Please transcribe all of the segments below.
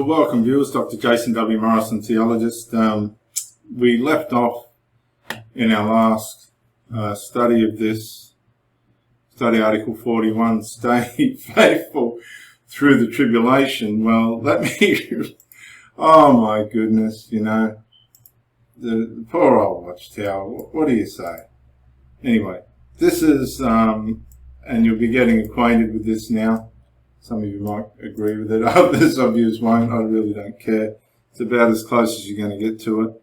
welcome viewers, Dr. Jason W. Morrison, theologist. We left off in our last study of this, study Article 41, stay faithful through the tribulation. Well, let me, oh my goodness, you know, the poor old watchtower, what do you say? Anyway, this is, and you'll be getting acquainted with this now. Some of you might agree with it, others of you won't. I really don't care. It's about as close as you're going to get to it.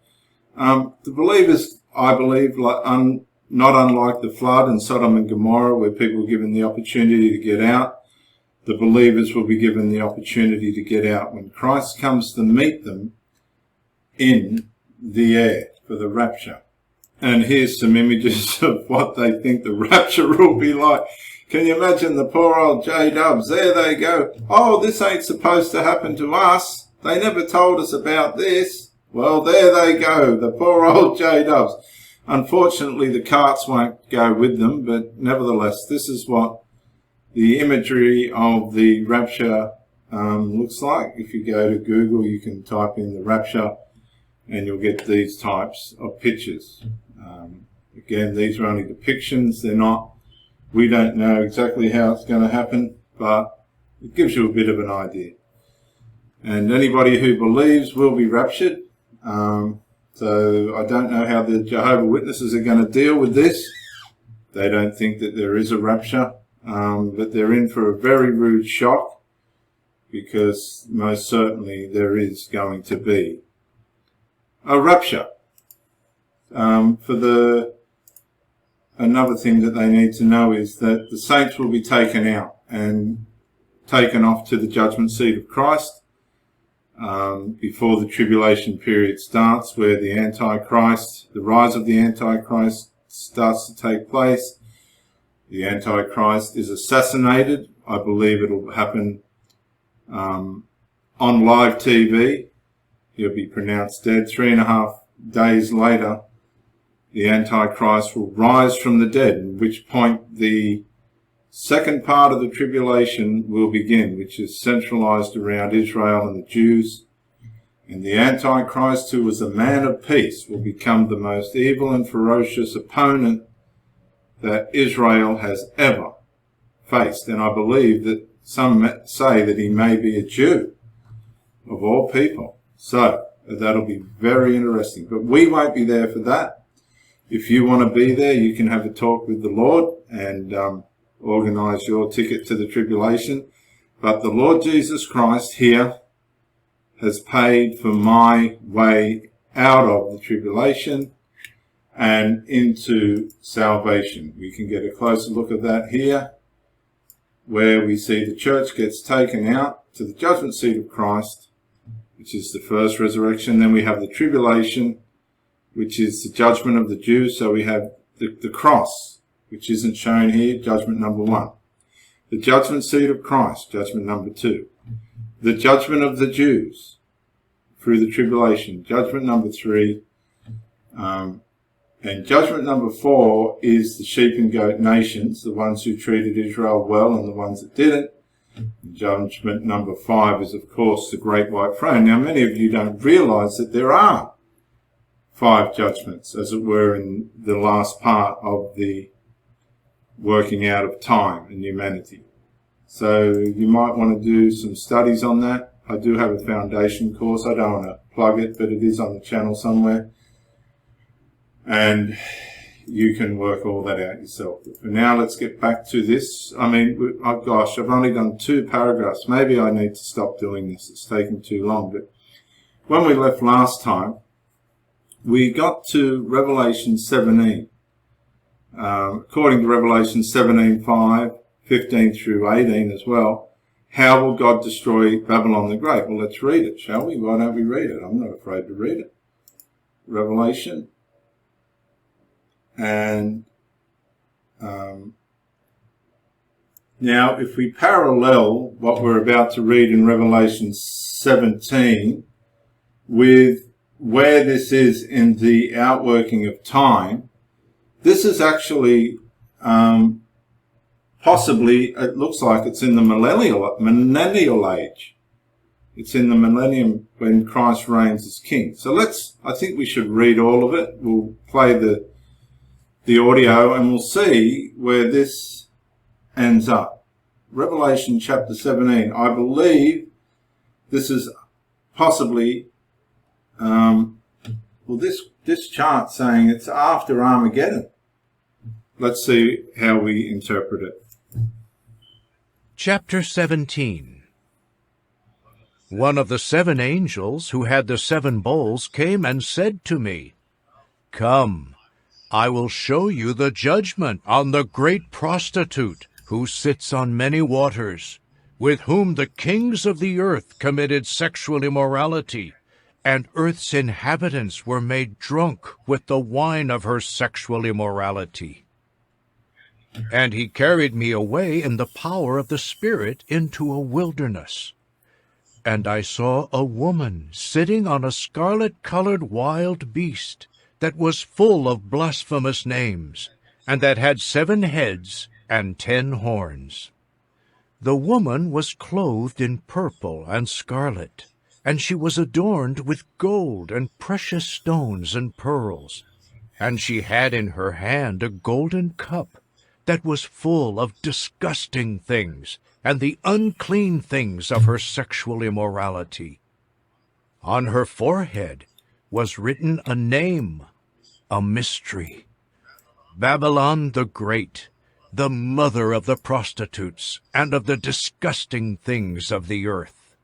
The believers, I believe, not unlike the flood in Sodom and Gomorrah, where people were given the opportunity to get out, the believers will be given the opportunity to get out when Christ comes to meet them in the air for the rapture. And here's some images of what they think the rapture will be like. Can you imagine the poor old J-dubs? There they go. Oh, this ain't supposed to happen to us. They never told us about this. Well, there they go, the poor old J-dubs. Unfortunately, the carts won't go with them, but nevertheless, this is what the imagery of the rapture looks like. If you go to Google, you can type in the rapture and you'll get these types of pictures. Again, these are only depictions. They're not. We don't know exactly how it's going to happen, but it gives you a bit of an idea. And anybody who believes will be raptured. So I don't know how the Jehovah Witnesses are going to deal with this. They don't think that there is a rapture, but they're in for a very rude shock, because most certainly there is going to be a rapture. Another thing that they need to know is that the saints will be taken out and taken off to the judgment seat of Christ before the tribulation period starts, where the Antichrist, the rise of the Antichrist starts to take place. The Antichrist is assassinated. I believe it'll happen on live TV. He'll be pronounced dead. 3.5 days later, the Antichrist will rise from the dead, at which point the second part of the tribulation will begin, which is centralized around Israel and the Jews. And the Antichrist, who was a man of peace, will become the most evil and ferocious opponent that Israel has ever faced. And I believe that some say that he may be a Jew, of all people. So that'll be very interesting. But we won't be there for that. If you want to be there, you can have a talk with the Lord and organize your ticket to the tribulation. But the Lord Jesus Christ here has paid for my way out of the tribulation and into salvation. We can get a closer look at that here, where we see the church gets taken out to the judgment seat of Christ, which is the first resurrection. Then we have the tribulation, which is the judgment of the Jews. So we have the cross, which isn't shown here, judgment number 1. The judgment seat of Christ, judgment number 2. The judgment of the Jews through the tribulation, judgment number 3. And judgment number 4 is the sheep and goat nations, the ones who treated Israel well and the ones that didn't. And judgment number 5 is, of course, the great white throne. Now, many of you don't realize that there are 5 judgments, as it were, in the last part of the working out of time and humanity. So you might want to do some studies on that. I do have a foundation course. I don't want to plug it, but it is on the channel somewhere. And you can work all that out yourself. But for now, let's get back to this. I mean, oh gosh, I've only done 2 paragraphs. Maybe I need to stop doing this. It's taking too long. But when we left last time, we got to Revelation 17. According to Revelation 17:5, 15 through 18 as well, how will God destroy Babylon the Great? Well, let's read it, shall we? Why don't we read it? I'm not afraid to read it. Revelation. And now, if we parallel what we're about to read in Revelation 17 with where this is in the outworking of time, this is actually possibly, it looks like it's in the millennial age. It's in the millennium when Christ reigns as king. So I think we should read all of it. We'll play the audio and we'll see where this ends up. Revelation chapter 17. I believe this is possibly, this chart saying it's after Armageddon. Let's see how we interpret it. Chapter 17. One of the 7 angels who had the 7 bowls came and said to me, "Come, I will show you the judgment on the great prostitute who sits on many waters, with whom the kings of the earth committed sexual immorality, and earth's inhabitants were made drunk with the wine of her sexual immorality." And he carried me away in the power of the Spirit into a wilderness. And I saw a woman sitting on a scarlet-colored wild beast that was full of blasphemous names, and that had 7 heads and 10 horns. The woman was clothed in purple and scarlet, and she was adorned with gold and precious stones and pearls. And she had in her hand a golden cup that was full of disgusting things, and the unclean things of her sexual immorality. On her forehead was written a name, a mystery: Babylon the Great, the mother of the prostitutes and of the disgusting things of the earth.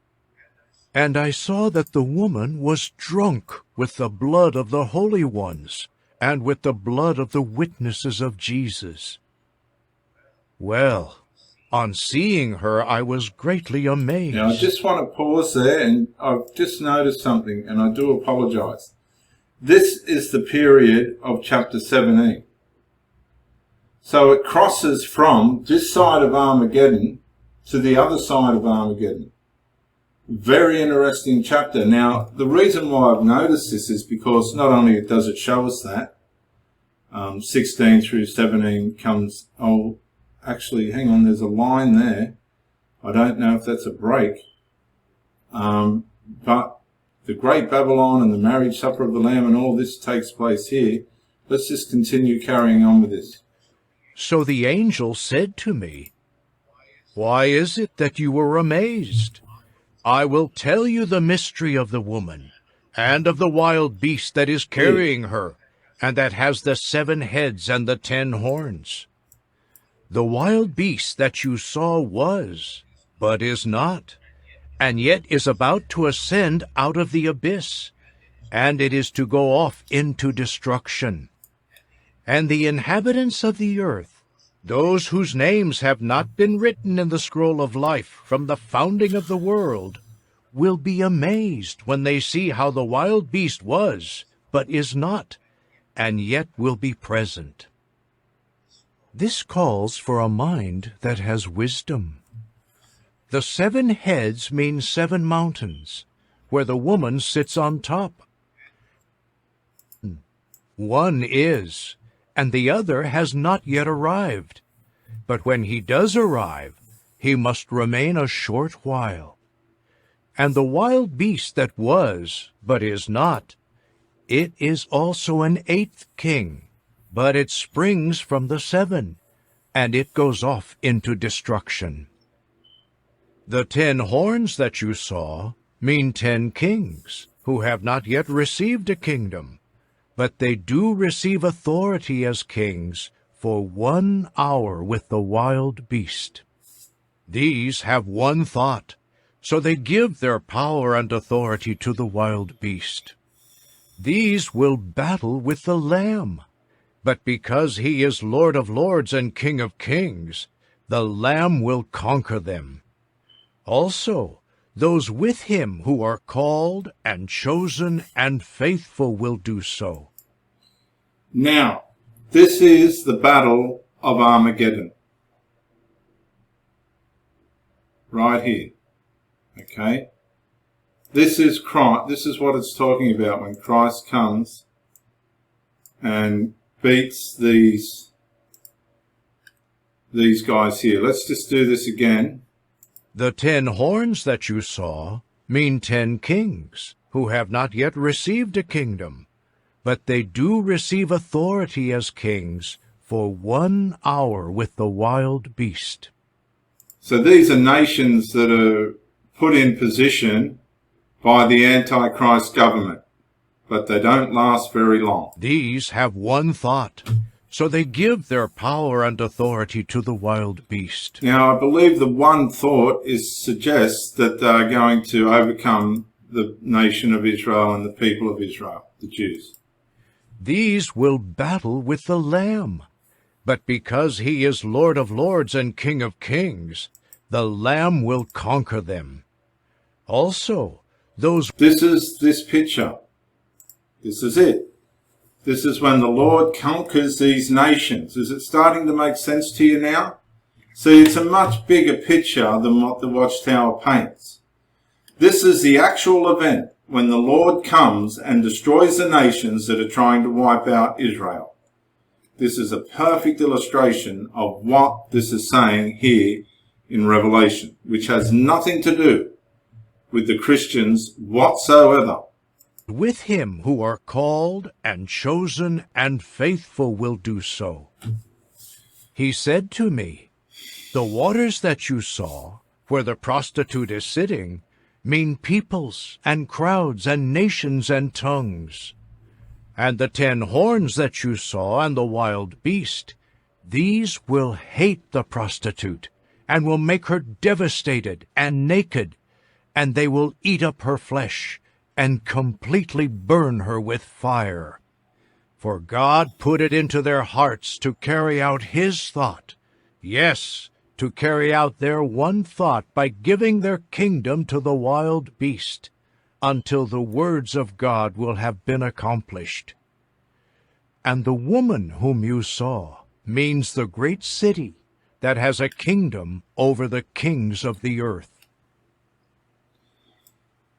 And I saw that the woman was drunk with the blood of the holy ones, and with the blood of the witnesses of Jesus. Well, on seeing her, I was greatly amazed. Now, I just want to pause there, and I've just noticed something, and I do apologise. This is the period of chapter 17. So it crosses from this side of Armageddon to the other side of Armageddon. Very interesting chapter. Now, the reason why I've noticed this is because not only does it show us that, 16 through 17 comes... Actually, hang on, there's a line there. I don't know if that's a break. But the Great Babylon and the marriage supper of the Lamb and all this takes place here. Let's just continue carrying on with this. So the angel said to me, "Why is it that you were amazed? I will tell you the mystery of the woman, and of the wild beast that is carrying her, and that has the 7 heads and the 10 horns. The wild beast that you saw was, but is not, and yet is about to ascend out of the abyss, and it is to go off into destruction. And the inhabitants of the earth, those whose names have not been written in the scroll of life from the founding of the world, will be amazed when they see how the wild beast was, but is not, and yet will be present. This calls for a mind that has wisdom. The 7 heads mean 7 mountains, where the woman sits on top. One is, and the other has not yet arrived. But when he does arrive, he must remain a short while. And the wild beast that was, but is not, it is also an 8th king, but it springs from the 7, and it goes off into destruction. The 10 horns that you saw mean 10 kings, who have not yet received a kingdom, but they do receive authority as kings for 1 hour with the wild beast. These have one thought, so they give their power and authority to the wild beast. These will battle with the Lamb, but because he is Lord of lords and King of kings, the Lamb will conquer them. Also, those with him who are called and chosen and faithful will do so. Now, this is the battle of Armageddon. Right here. Okay? This is Christ. This is what it's talking about when Christ comes and beats these guys here. Let's just do this again. The 10 horns that you saw mean 10 kings who have not yet received a kingdom, but they do receive authority as kings for 1 hour with the wild beast. So these are nations that are put in position by the Antichrist government, but they don't last very long. These have one thought, so they give their power and authority to the wild beast. Now, I believe the one thought suggests that they are going to overcome the nation of Israel and the people of Israel, the Jews. These will battle with the Lamb, but because he is Lord of lords and King of kings, the Lamb will conquer them. Also, those... This is this picture. This is it. This is when the Lord conquers these nations. Is it starting to make sense to you now? See, it's a much bigger picture than what the Watchtower paints. This is the actual event when the Lord comes and destroys the nations that are trying to wipe out Israel. This is a perfect illustration of what this is saying here in Revelation, which has nothing to do with the Christians whatsoever. with him who are called and chosen and faithful will do so. He said to me, the waters that you saw, where the prostitute is sitting, mean peoples and crowds and nations and tongues. And the 10 horns that you saw and the wild beast, these will hate the prostitute, and will make her devastated and naked, and they will eat up her flesh, and completely burn her with fire. For God put it into their hearts to carry out his thought, yes, to carry out their one thought by giving their kingdom to the wild beast, until the words of God will have been accomplished. And the woman whom you saw means the great city that has a kingdom over the kings of the earth.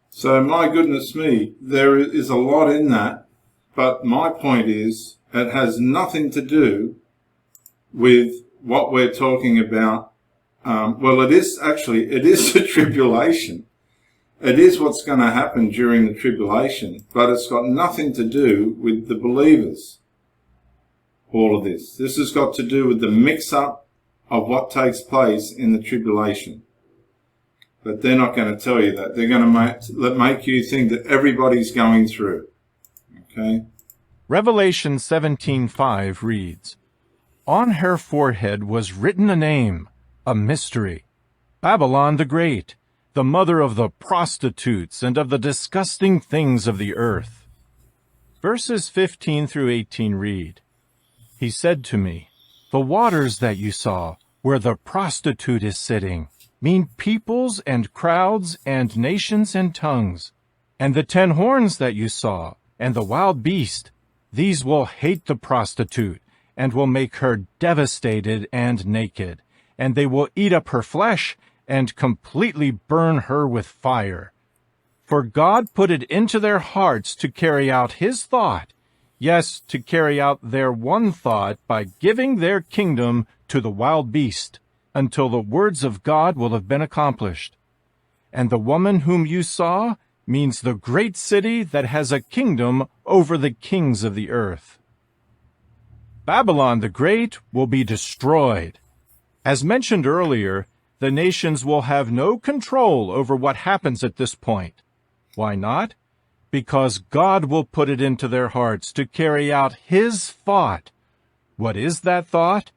So, my goodness me, there is a lot in that, but my point is, it has nothing to do with what we're talking about. Well, it is the tribulation. It is what's going to happen during the tribulation, but it's got nothing to do with the believers, all of this. This has got to do with the mix-up of what takes place in the tribulation. But they're not going to tell you that. They're going to make you think that everybody's going through. Okay? Revelation 17:5 reads, On her forehead was written a name, a mystery, Babylon the Great, the mother of the prostitutes and of the disgusting things of the earth. Verses 15 through 18 read, He said to me, The waters that you saw, where the prostitute is sitting, mean peoples and crowds and nations and tongues. And the 10 horns that you saw, and the wild beast, these will hate the prostitute, and will make her devastated and naked, and they will eat up her flesh, and completely burn her with fire. For God put it into their hearts to carry out his thought, yes, to carry out their one thought by giving their kingdom to the wild beast, until the words of God will have been accomplished. And the woman whom you saw means the great city that has a kingdom over the kings of the earth. Babylon the Great will be destroyed. As mentioned earlier, the nations will have no control over what happens at this point. Why not? Because God will put it into their hearts to carry out his thought. What is that thought?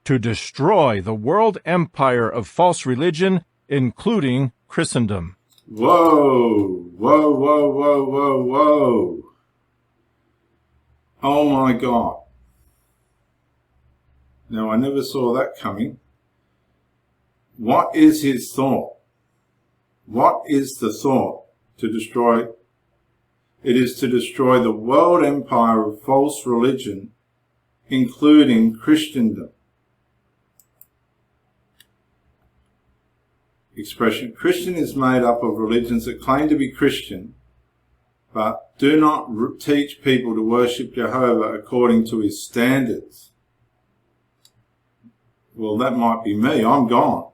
To destroy the world empire of false religion, including Christendom. Whoa, whoa, whoa, whoa, whoa, whoa. Oh my God. Now, I never saw that coming. What is his thought? What is the thought to destroy? It is to destroy the world empire of false religion, including Christendom. Expression, Christian is made up of religions that claim to be Christian, but do not teach people to worship Jehovah according to his standards. Well, that might be me. I'm gone,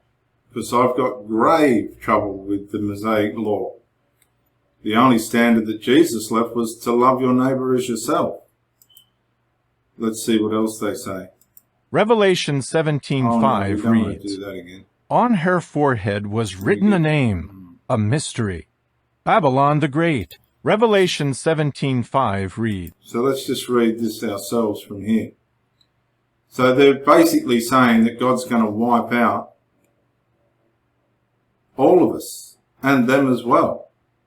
because I've got grave trouble with the Mosaic law. The only standard that Jesus left was to love your neighbour as yourself. Let's see what else they say. Revelation 17:5 reads, do that again. On her forehead was written a name, a mystery, Babylon the Great. Revelation 17:5 reads. So let's just read this ourselves from here. So they're basically saying that God's going to wipe out all of us and them as well.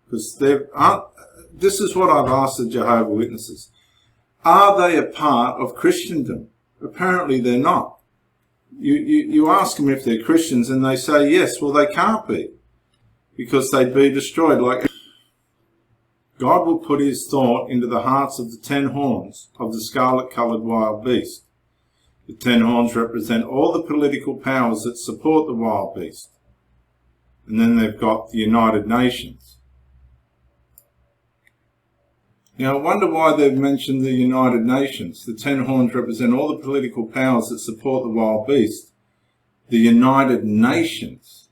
Because this is what I've asked the Jehovah Witnesses. Are they a part of Christendom? Apparently they're not. You ask them if they're Christians and they say yes. Well, they can't be, because they'd be destroyed. Like, God will put his thought into the hearts of the 10 horns of the scarlet-coloured wild beast. The 10 horns represent all the political powers that support the wild beast. And then they've got the United Nations. Now, I wonder why they've mentioned the United Nations. The 10 horns represent all the political powers that support the wild beast. The United Nations.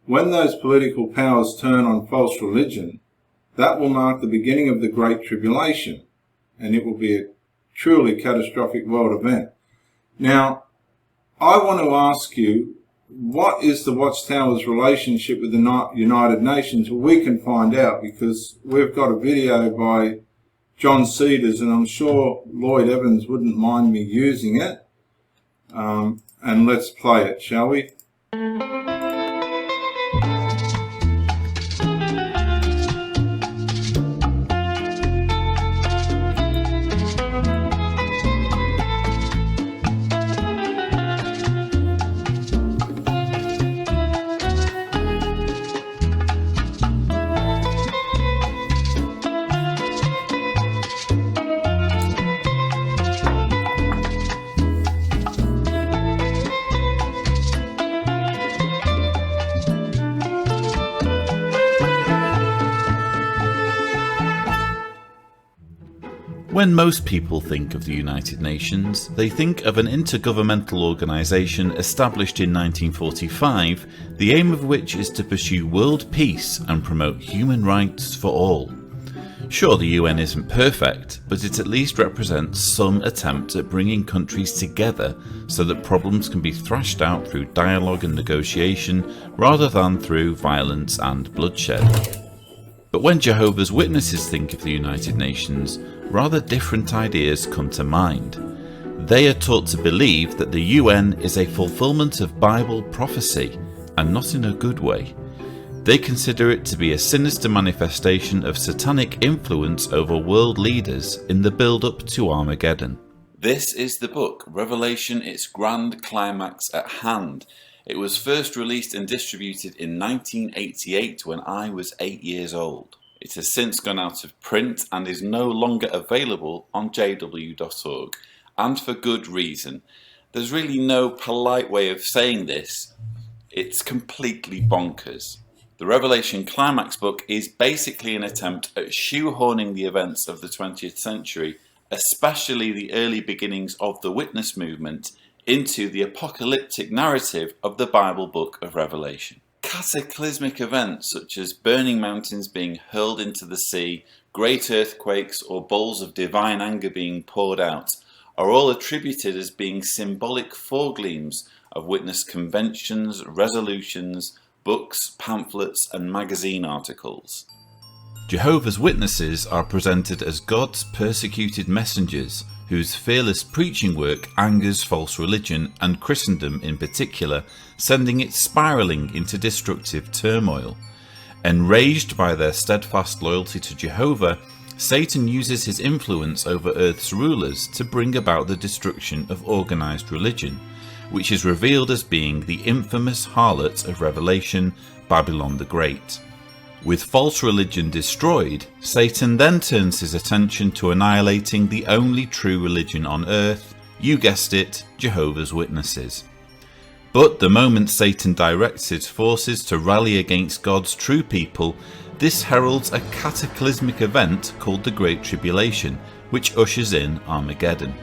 When those political powers turn on false religion, that will mark the beginning of the Great Tribulation, and it will be a truly catastrophic world event. Now, I want to ask you, what is the Watchtower's relationship with the United Nations? Well, we can find out, because we've got a video by John Cedars, and I'm sure Lloyd Evans wouldn't mind me using it. And let's play it, shall we? When most people think of the United Nations, they think of an intergovernmental organisation established in 1945, the aim of which is to pursue world peace and promote human rights for all. Sure, the UN isn't perfect, but it at least represents some attempt at bringing countries together so that problems can be thrashed out through dialogue and negotiation rather than through violence and bloodshed. But when Jehovah's Witnesses think of the United Nations, rather different ideas come to mind. They are taught to believe that the UN is a fulfillment of Bible prophecy, and not in a good way. They consider it to be a sinister manifestation of satanic influence over world leaders in the build-up to Armageddon. This is the book, Revelation, its grand climax at hand. It was first released and distributed in 1988 when I was 8 years old. It has since gone out of print and is no longer available on jw.org, and for good reason. There's really no polite way of saying this. It's completely bonkers. The Revelation Climax book is basically an attempt at shoehorning the events of the 20th century, especially the early beginnings of the Witness movement, into the apocalyptic narrative of the Bible book of Revelation. Cataclysmic events such as burning mountains being hurled into the sea, great earthquakes, or bowls of divine anger being poured out are all attributed as being symbolic foregleams of witness conventions, resolutions, books, pamphlets, and magazine articles. Jehovah's Witnesses are presented as God's persecuted messengers whose fearless preaching work angers false religion and Christendom in particular, sending it spiralling into destructive turmoil. Enraged by their steadfast loyalty to Jehovah, Satan uses his influence over Earth's rulers to bring about the destruction of organised religion, which is revealed as being the infamous harlot of Revelation, Babylon the Great. With false religion destroyed, Satan then turns his attention to annihilating the only true religion on earth, you guessed it, Jehovah's Witnesses. But the moment Satan directs his forces to rally against God's true people, this heralds a cataclysmic event called the Great Tribulation, which ushers in Armageddon.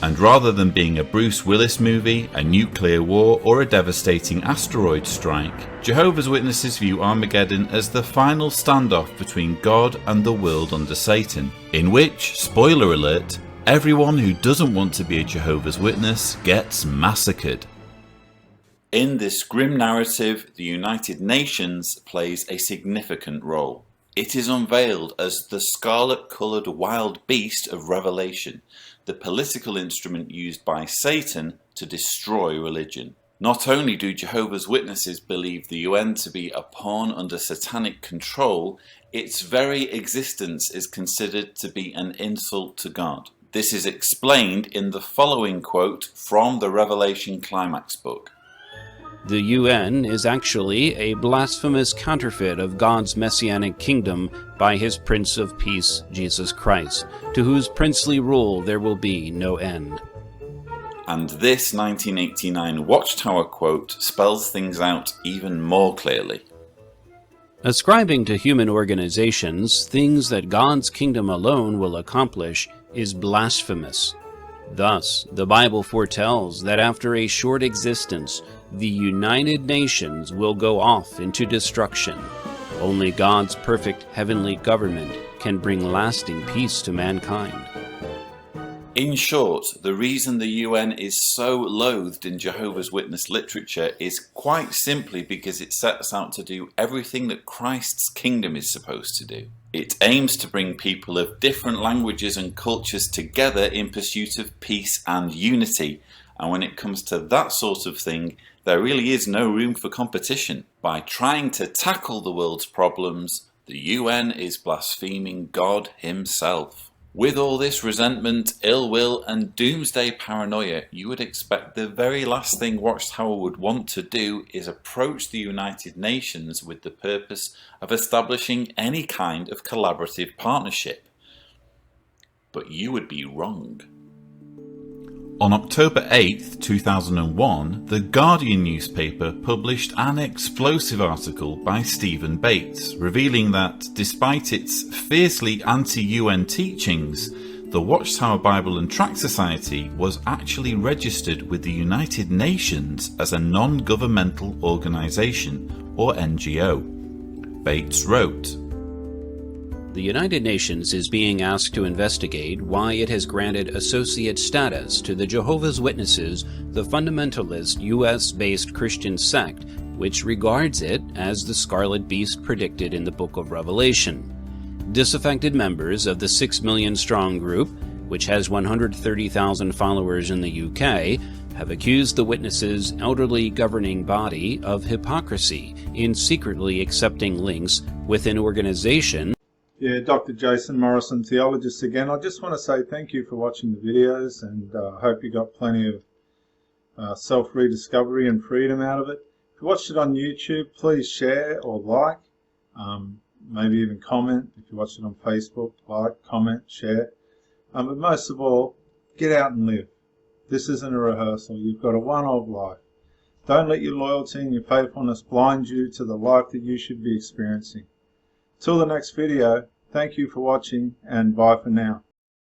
And rather than being a Bruce Willis movie, a nuclear war, or a devastating asteroid strike, Jehovah's Witnesses view Armageddon as the final standoff between God and the world under Satan, in which, spoiler alert, everyone who doesn't want to be a Jehovah's Witness gets massacred. In this grim narrative, the United Nations plays a significant role. It is unveiled as the scarlet-coloured wild beast of Revelation, the political instrument used by Satan to destroy religion. Not only do Jehovah's Witnesses believe the UN to be a pawn under satanic control, its very existence is considered to be an insult to God. This is explained in the following quote from the Revelation Climax book. The UN is actually a blasphemous counterfeit of God's messianic kingdom by his Prince of Peace, Jesus Christ, to whose princely rule there will be no end. And this 1989 Watchtower quote spells things out even more clearly. Ascribing to human organizations things that God's kingdom alone will accomplish is blasphemous. Thus, the Bible foretells that after a short existence, the United Nations will go off into destruction. Only God's perfect heavenly government can bring lasting peace to mankind. In short, the reason the UN is so loathed in Jehovah's Witness literature is quite simply because it sets out to do everything that Christ's kingdom is supposed to do. It aims to bring people of different languages and cultures together in pursuit of peace and unity. And when it comes to that sort of thing, there really is no room for competition. By trying to tackle the world's problems, the UN is blaspheming God himself. With all this resentment, ill will, and doomsday paranoia, you would expect the very last thing Watchtower would want to do is approach the United Nations with the purpose of establishing any kind of collaborative partnership. But you would be wrong. On October 8, 2001, The Guardian newspaper published an explosive article by Stephen Bates, revealing that, despite its fiercely anti-UN teachings, the Watchtower Bible and Tract Society was actually registered with the United Nations as a non-governmental organisation, or NGO. Bates wrote, The United Nations is being asked to investigate why it has granted associate status to the Jehovah's Witnesses, the fundamentalist US-based Christian sect, which regards it as the scarlet beast predicted in the book of Revelation. Disaffected members of the 6 million strong group, which has 130,000 followers in the UK, have accused the Witnesses' elderly governing body of hypocrisy in secretly accepting links with an organization. Yeah, Dr. Jason Morrison, theologist again. I just want to say thank you for watching the videos, and I hope you got plenty of self-rediscovery and freedom out of it. If you watched it on YouTube, please share or like, maybe even comment. If you watched it on Facebook, like, comment, share. But most of all, get out and live. This isn't a rehearsal. You've got a one-off life. Don't let your loyalty and your faithfulness blind you to the life that you should be experiencing. Till the next video, thank you for watching, and bye for now.